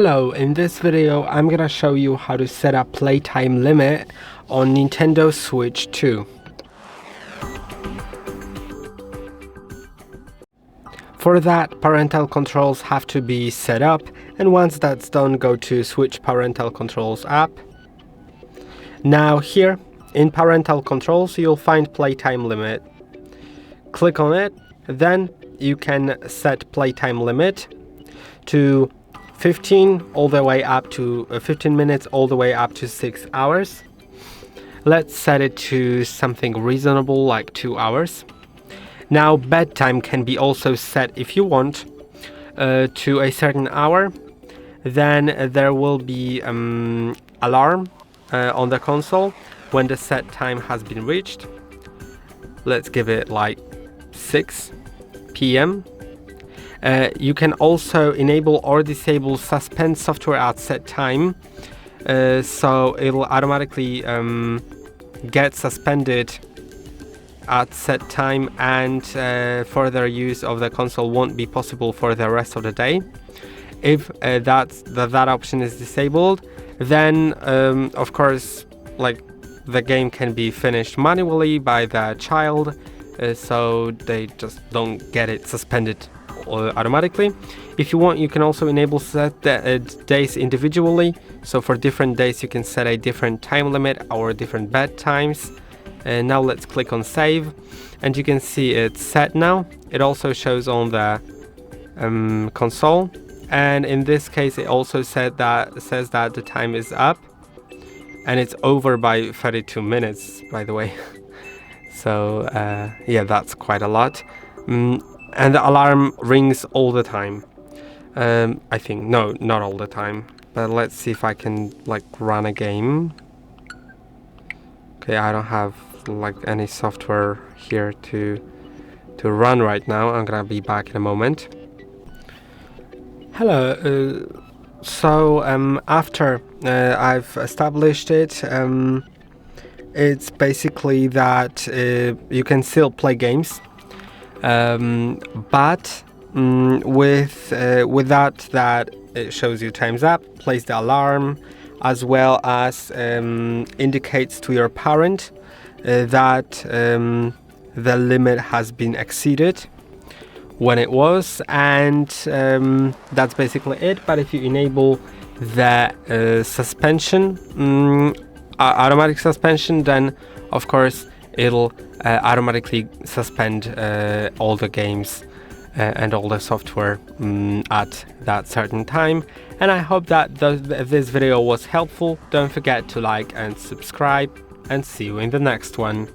Hello, in this video I'm gonna show you how to set a playtime limit on Nintendo Switch 2. For that, parental controls have to be set up, and once that's done, go to Switch Parental Controls app. Now here, in Parental Controls, you'll find Playtime Limit. Click on it, then you can set Playtime Limit to 15 all the way up to 15 minutes all the way up to 6 hours. Let's set it to something reasonable like 2 hours. Now bedtime can be also set if you want to a certain hour. Then there will be alarm on the console when the set time has been reached. Let's give it like 6 p.m. You can also enable or disable suspend software at set time, so it'll automatically get suspended at set time, and further use of the console won't be possible for the rest of the day. If that option is disabled, then of course, like, the game can be finished manually by the child, so they just don't get it suspended automatically. If you want, you can also enable set days individually, so for different days you can set a different time limit or different bed times. And now let's click on save, and you can see it's set now. It also shows on the console, and in this case it also says that the time is up, and it's over by 32 minutes, by the way. So yeah, that's quite a lot. And the alarm rings all the time. I think, no, not all the time, but let's see if I can like run a game. Okay, I don't have like any software here to run right now. I'm gonna be back in a moment. Hello. So after I've established it, it's basically that you can still play games, but with that it shows you time's up, plays the alarm, as well as indicates to your parent that the limit has been exceeded when it was, and that's basically it. But if you enable the suspension, automatic suspension, then of course it'll automatically suspend all the games and all the software at that certain time. And I hope that this video was helpful. Don't forget to like and subscribe, and see you in the next one.